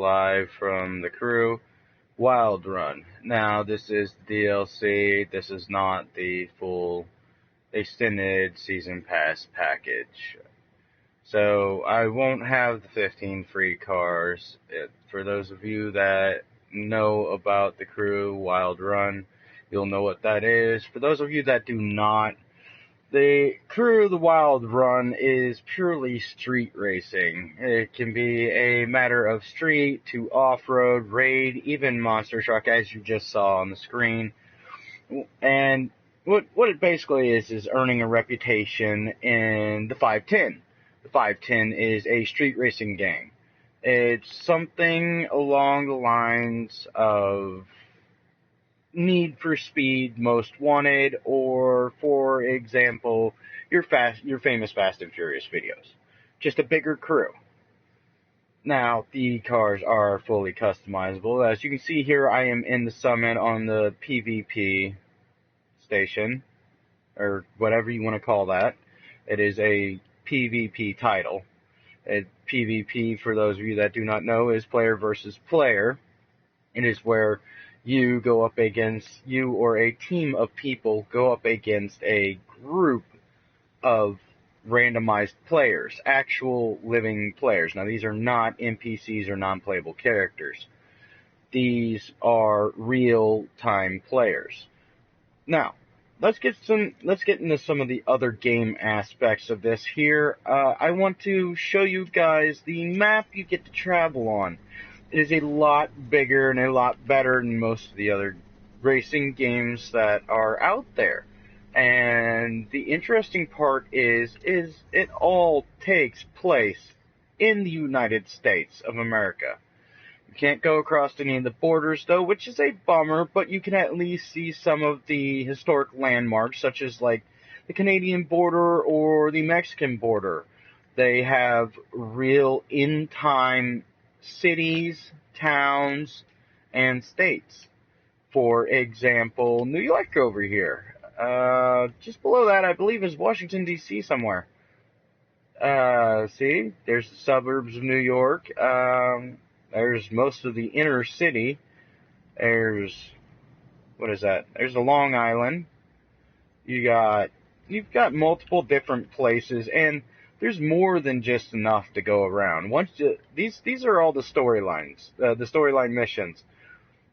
live from the crew, Wild Run. Now, this is DLC. This is not the full extended season pass package. So, I won't have the 15 free cars. For those of you that know about the crew, Wild Run, you'll know what that is. For those of you that do not, the crew, the Wild Run, is purely street racing. It can be a matter of street to off-road, raid, even monster truck, as you just saw on the screen. And what it basically is earning a reputation in the 510. The 510 is a street racing game. It's something along the lines of Need for Speed Most Wanted, or, for example, your famous Fast and Furious videos. Just a bigger crew. Now, the cars are fully customizable. As you can see here, I am in the summit on the PvP station, or whatever you want to call that. It is a PvP title. PvP, for those of you that do not know, is player versus player. It is where you go up against, you or a team of people go up against a group of randomized players, actual living players. Now, these are not NPCs or non-playable characters. These are real-time players. Now, let's get into some of the other game aspects of this here. I want to show you guys the map you get to travel on. It is a lot bigger and a lot better than most of the other racing games that are out there. And the interesting part is it all takes place in the United States of America. You can't go across any of the borders, though, which is a bummer, but you can at least see some of the historic landmarks, such as, like, the Canadian border or the Mexican border. They have real in-time cities, towns, and states. For example, New York over here. Just below that, I believe, is Washington, D.C. somewhere. See? There's the suburbs of New York. There's most of the inner city. What is that? There's the Long Island. You've got multiple different places, and there's more than just enough to go around. These are all the storylines, the storyline missions.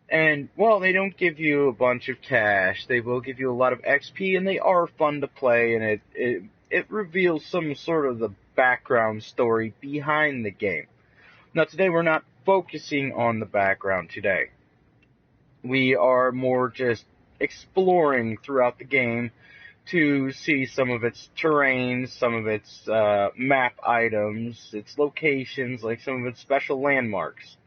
And while they don't give you a bunch of cash, they will give you a lot of XP, and they are fun to play, and it reveals some sort of the background story behind the game. Now, today we're not focusing on the background today. We are more just exploring throughout the game to see some of its terrain, some of its map items, its locations, like some of its special landmarks.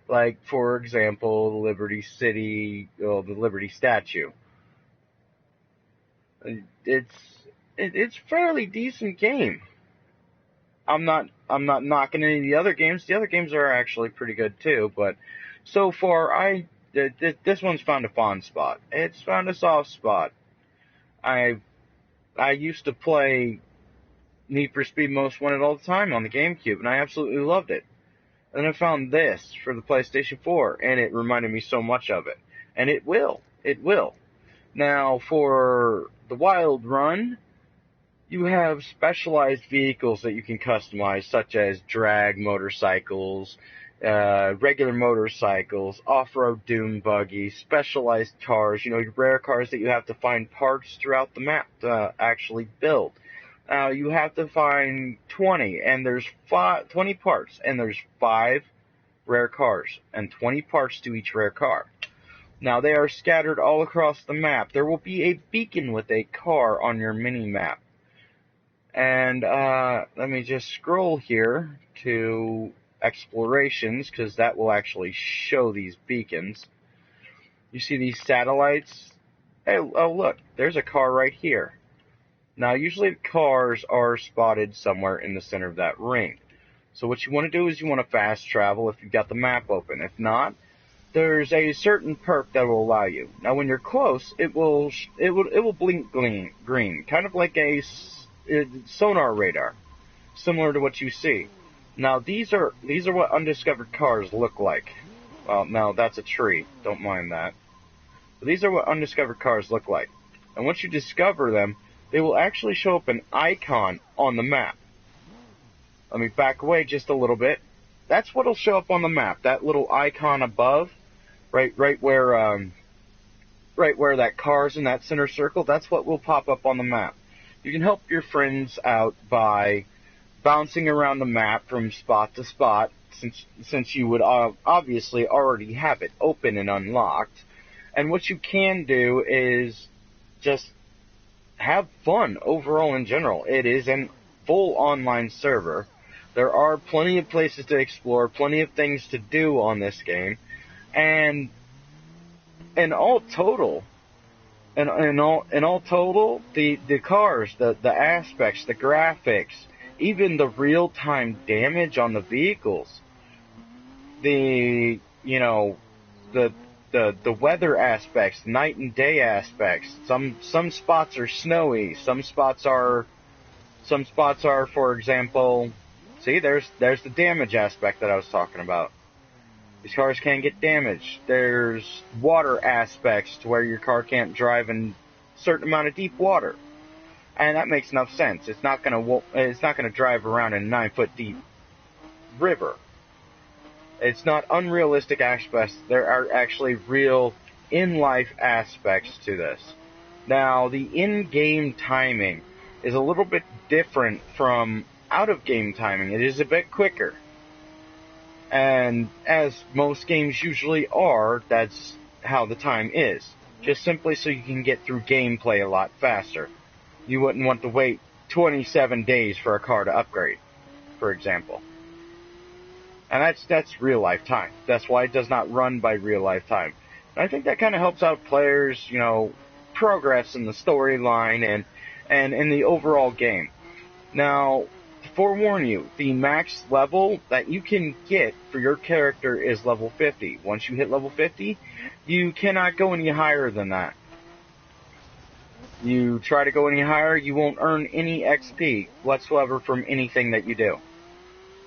Like, for example, the Liberty City, the Liberty Statue. It's fairly decent game. I'm not knocking any of the other games. The other games are actually pretty good too, but so far this one's found a fond spot. It's found a soft spot. I used to play Need for Speed Most Wanted all the time on the GameCube, and I absolutely loved it. And I found this for the PlayStation 4, and it reminded me so much of it. And it will. Now, for the Wild Run, you have specialized vehicles that you can customize, such as drag motorcycles, regular motorcycles, off-road dune buggies, specialized cars, your rare cars that you have to find parts throughout the map to actually build. You have to find 20 parts, and there's 5 rare cars, and 20 parts to each rare car. Now, they are scattered all across the map. There will be a beacon with a car on your mini-map. And let me just scroll here to explorations, because that will actually show these beacons. You see these satellites? Hey, oh look, there's a car right here. Now, usually the cars are spotted somewhere in the center of that ring. So what you want to do is you want to fast travel if you've got the map open. If not, there's a certain perk that will allow you. Now, when you're close, it will blink green, kind of like a sonar radar, similar to what you see. Now these are what undiscovered cars look like. Well, no, that's a tree. Don't mind that. But these are what undiscovered cars look like. And once you discover them, they will actually show up an icon on the map. Let me back away just a little bit. That's what'll show up on the map. That little icon above, right where that car's in that center circle. That's what will pop up on the map. You can help your friends out by bouncing around the map from spot to spot, since you would obviously already have it open and unlocked. And what you can do is just have fun overall in general. It is a full online server. There are plenty of places to explore, plenty of things to do on this game, and in all total, the cars, the aspects, the graphics, even the real-time damage on the vehicles, the weather aspects, night and day aspects. Some spots are snowy. Some spots are, for example, see, there's the damage aspect that I was talking about. These cars can get damaged. There's water aspects to where your car can't drive in a certain amount of deep water, and that makes enough sense. It's not gonna drive around in a 9-foot deep river. It's not unrealistic aspects. There are actually real in-life aspects to this. Now, the in-game timing is a little bit different from out-of-game timing. It is a bit quicker. And as most games usually are, that's how the time is. Just simply so you can get through gameplay a lot faster. You wouldn't want to wait 27 days for a car to upgrade, for example. And that's real life time. That's why it does not run by real life time. And I think that kind of helps out players, progress in the storyline and in the overall game. Now, to forewarn you, the max level that you can get for your character is level 50. Once you hit level 50, you cannot go any higher than that. You try to go any higher, you won't earn any XP whatsoever from anything that you do.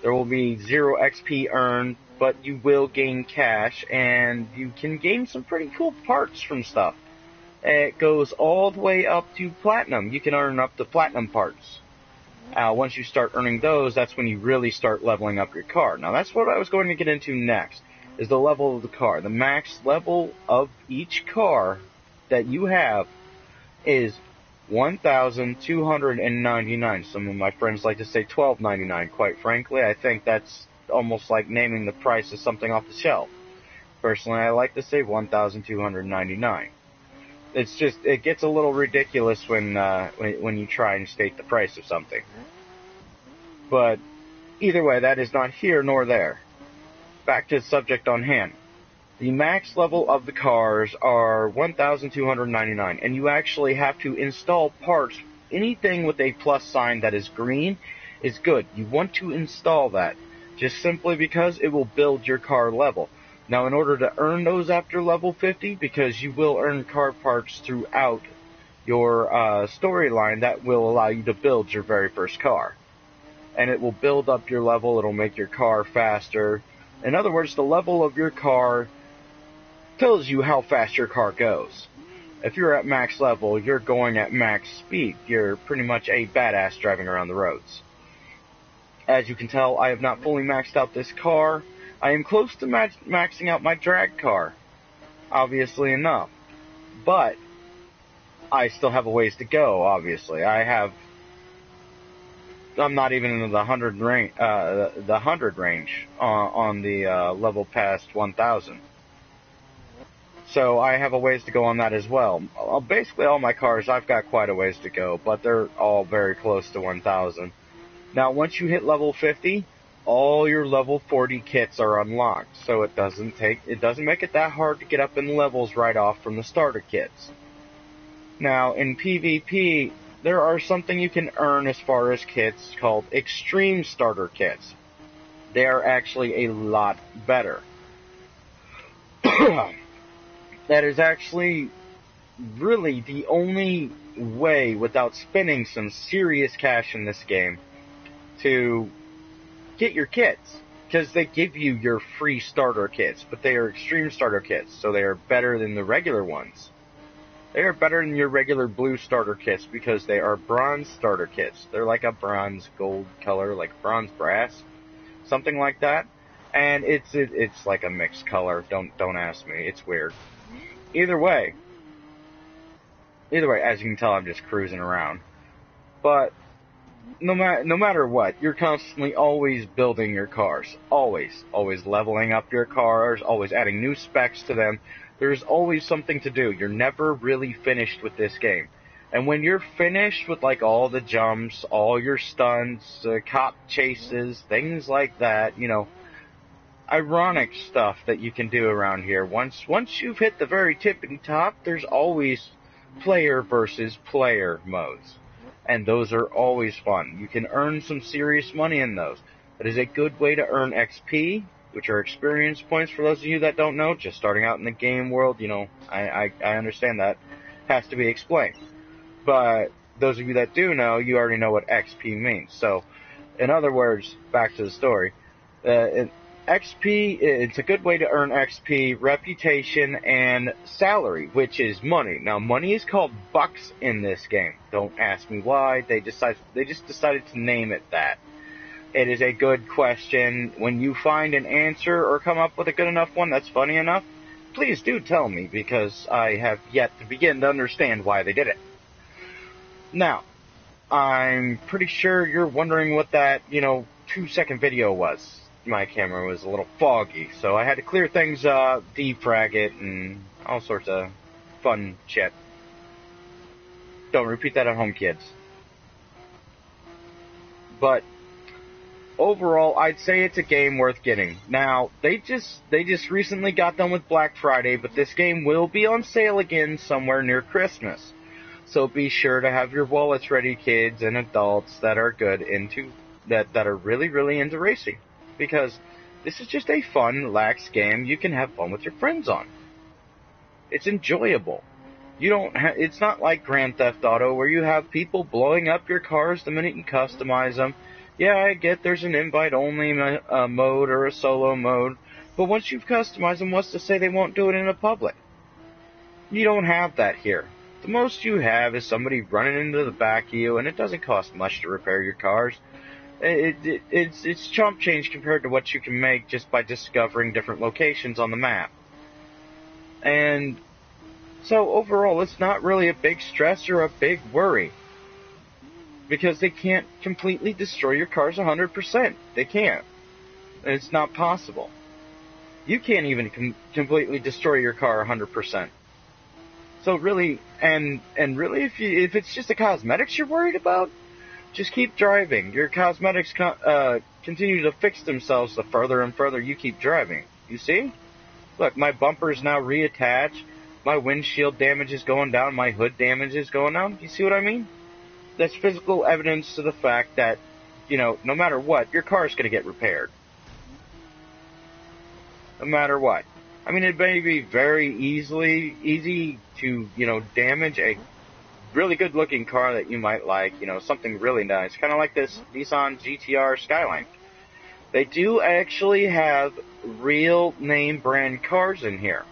There will be 0 XP earned, but you will gain cash, and you can gain some pretty cool parts from stuff. It goes all the way up to platinum. You can earn up to platinum parts. Once you start earning those, that's when you really start leveling up your car. Now, that's what I was going to get into next, is the level of the car. The max level of each car that you have is 1,299. Some of my friends like to say $12.99. Quite frankly, I think that's almost like naming the price of something off the shelf. Personally, I like to say 1,299. It's just, it gets a little ridiculous when you try and state the price of something. But either way, that is not here nor there. Back to the subject on hand. The max level of the cars are 1,299, and you actually have to install parts. Anything with a plus sign that is green is good. You want to install that, just simply because it will build your car level. Now, in order to earn those after level 50, because you will earn car parts throughout your storyline, that will allow you to build your very first car. And it will build up your level, it'll make your car faster. In other words, the level of your car tells you how fast your car goes. If you're at max level, you're going at max speed. You're pretty much a badass driving around the roads. As you can tell, I have not fully maxed out this car. I am close to maxing out my drag car, obviously enough. But I still have a ways to go, obviously. I'm not even in the 100 range on the level past 1,000. So I have a ways to go on that as well. Basically, all my cars, I've got quite a ways to go, but they're all very close to 1,000. Now, once you hit level 50, all your level 40 kits are unlocked, so it doesn't make it that hard to get up in levels right off from the starter kits. Now, in PvP, there are something you can earn as far as kits called extreme starter kits. They are actually a lot better. That is actually really the only way, without spending some serious cash in this game, to get your kits, because they give you your free starter kits, but they are extreme starter kits, so they are better than the regular ones. They are better than your regular blue starter kits because they are bronze starter kits. They're like a bronze gold color, like bronze brass, something like that. And it's like a mixed color. Don't ask me. It's weird. Either way, as you can tell, I'm just cruising around. But no matter what, you're constantly always building your cars. Always leveling up your cars, always adding new specs to them. There's always something to do. You're never really finished with this game. And when you're finished with like all the jumps, all your stunts, cop chases, things like that, ironic stuff that you can do around here. Once you've hit the very tippity top, there's always player versus player modes. And those are always fun. You can earn some serious money in those. That is a good way to earn XP, which are experience points for those of you that don't know, just starting out in the game world, I understand that has to be explained. But those of you that do know, you already know what XP means. So, in other words, back to the story, XP, it's a good way to earn XP, reputation, and salary, which is money. Now, money is called bucks in this game. Don't ask me why. They just decided to name it that. It is a good question. When you find an answer or come up with a good enough one that's funny enough, please do tell me, because I have yet to begin to understand why they did it. Now, I'm pretty sure you're wondering what that, 2-second video was. My camera was a little foggy, so I had to clear things up, defrag it, and all sorts of fun shit. Don't repeat that at home, kids. But overall, I'd say it's a game worth getting. Now, they just recently got done with Black Friday, but this game will be on sale again somewhere near Christmas. So be sure to have your wallets ready, kids and adults that are that are really, really into racing. Because this is just a fun, lax game you can have fun with your friends on. It's enjoyable. It's not like Grand Theft Auto where you have people blowing up your cars the minute you customize them. Yeah, I get there's an invite-only mode or a solo mode, but once you've customized them, what's to say they won't do it in a public? You don't have that here. The most you have is somebody running into the back of you, and it doesn't cost much to repair your cars. It's chump change compared to what you can make just by discovering different locations on the map. And so overall, it's not really a big stress or a big worry. Because they can't completely destroy your cars 100%. They can't. It's not possible. You can't even completely destroy your car 100%. So really, and really, if it's just the cosmetics you're worried about, just keep driving. Your cosmetics continue to fix themselves the further and further you keep driving. You see? Look, my bumper's now reattached. My windshield damage is going down. My hood damage is going down. You see what I mean? That's physical evidence to the fact that, no matter what, your car is going to get repaired. No matter what. I mean, it may be very easy to, damage a really good-looking car that you might like, something really nice. Kind of like this Nissan GTR Skyline. They do actually have real name brand cars in here.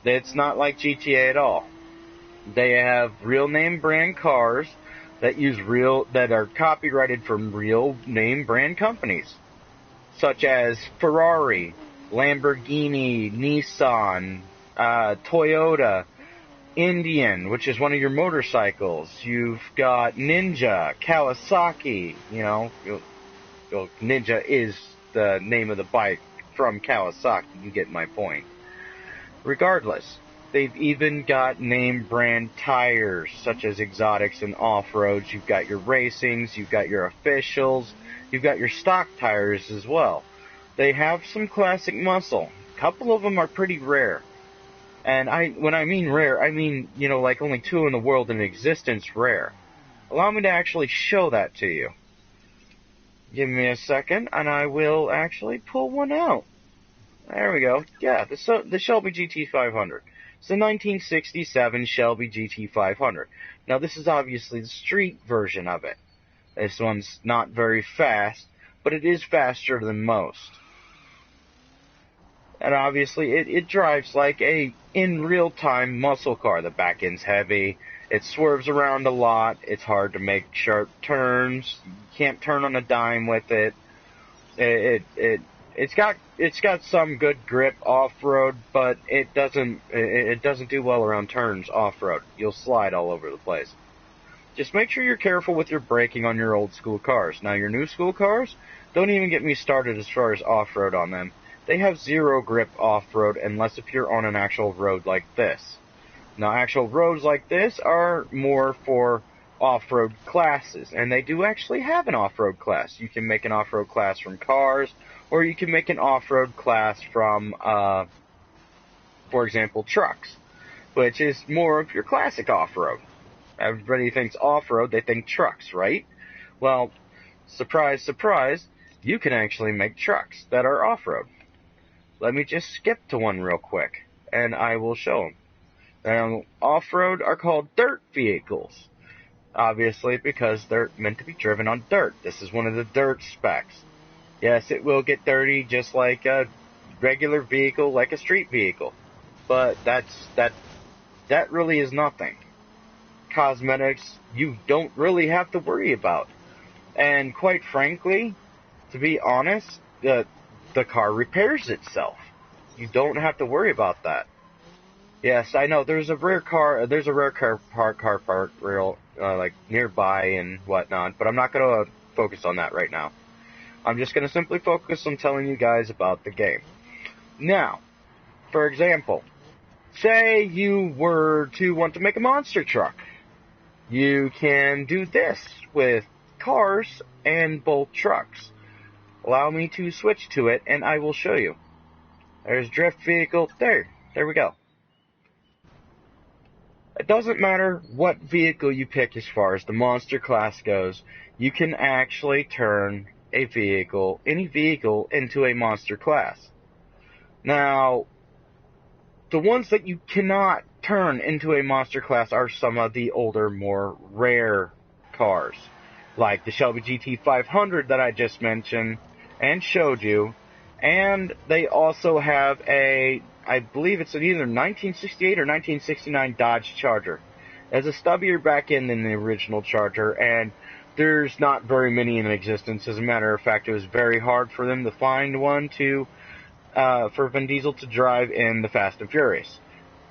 It's not like GTA at all. They have real name brand cars that are copyrighted from real name brand companies, such as Ferrari, Lamborghini, Nissan, Toyota, Indian, which is one of your motorcycles. You've got Ninja, Kawasaki. Ninja is the name of the bike from Kawasaki. You get my point. Regardless, they've even got name brand tires, such as exotics and off-roads. You've got your racings, you've got your officials, you've got your stock tires as well. They have some classic muscle. A couple of them are pretty rare. And when I mean rare, I mean, like only 2 in the world in existence rare. Allow me to actually show that to you. Give me a second, and I will actually pull one out. There we go. Yeah, the Shelby GT500. It's the 1967 Shelby GT500. Now, this is obviously the street version of it. This one's not very fast, but it is faster than most. And obviously, it drives like a in real-time muscle car. The back end's heavy. It swerves around a lot. It's hard to make sharp turns. You can't turn on a dime with it. It's got some good grip off-road, but it doesn't do well around turns off-road. You'll slide all over the place. Just make sure you're careful with your braking on your old school cars. Now, your new school cars, don't even get me started as far as off-road on them. They have zero grip off-road unless if you're on an actual road like this. Now, actual roads like this are more for off-road classes, and they do actually have an off-road class. You can make an off-road class from cars, or you can make an off-road class from, for example, trucks, which is more of your classic off-road. Everybody thinks off-road, they think trucks, right? Well, surprise, surprise, you can actually make trucks that are off-road. Let me just skip to one real quick, and I will show them. Now, off-road are called dirt vehicles, obviously because they're meant to be driven on dirt. This is one of the dirt specs. Yes, it will get dirty just like a regular vehicle, like a street vehicle, but that really is nothing. Cosmetics you don't really have to worry about. And quite frankly, to be honest, the car repairs itself. You don't have to worry about that. Yes, I know there's a rare car park real like nearby and whatnot, but I'm not going to focus on that right now. I'm just going to simply focus on telling you guys about the game. Now, for example, say you were to want to make a monster truck. You can do this with cars and both trucks. Allow me to switch to it, and I will show you. There's drift vehicle. There we go. It doesn't matter what vehicle you pick as far as the monster class goes. You can actually turn a vehicle, any vehicle, into a monster class. Now, the ones that you cannot turn into a monster class are some of the older, more rare cars, like the Shelby GT500 that I just mentioned and showed you, and they also have I believe it's an either 1968 or 1969 Dodge Charger. It has a stubbier back end than the original Charger, and there's not very many in existence. As a matter of fact, it was very hard for them to find one for Vin Diesel to drive in the Fast and Furious.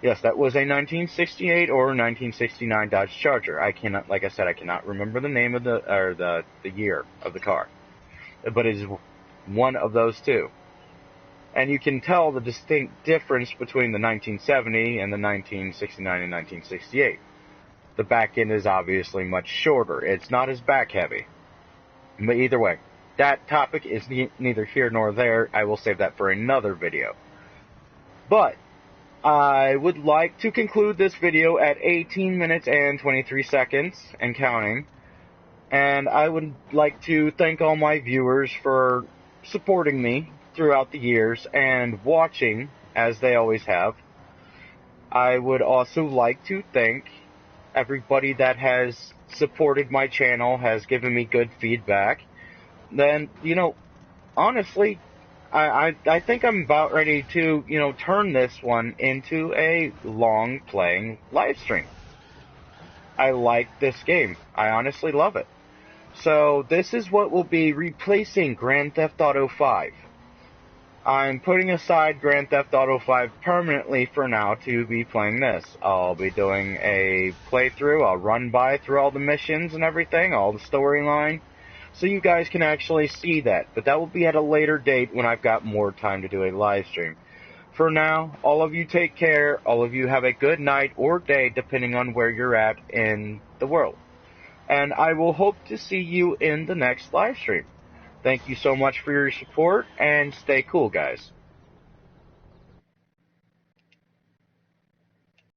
Yes, that was a 1968 or 1969 Dodge Charger. I cannot, like I said, I cannot remember the name of the year of the car, but it is one of those two. And you can tell the distinct difference between the 1970 and the 1969 and 1968. The back end is obviously much shorter. It's not as back heavy. But either way, that topic is neither here nor there. I will save that for another video. But I would like to conclude this video at 18 minutes and 23 seconds and counting. And I would like to thank all my viewers for supporting me throughout the years and watching, as they always have. I would also like to thank everybody that has supported my channel, has given me good feedback. Then, honestly, I think I'm about ready to, turn this one into a long playing live stream. I like this game. I honestly love it. So this is what will be replacing Grand Theft Auto 5. I'm putting aside Grand Theft Auto 5 permanently for now to be playing this. I'll be doing a playthrough. I'll run through all the missions and everything, all the storyline, so you guys can actually see that. But that will be at a later date when I've got more time to do a live stream. For now, all of you take care. All of you have a good night or day, depending on where you're at in the world. And I will hope to see you in the next live stream. Thank you so much for your support, and stay cool, guys.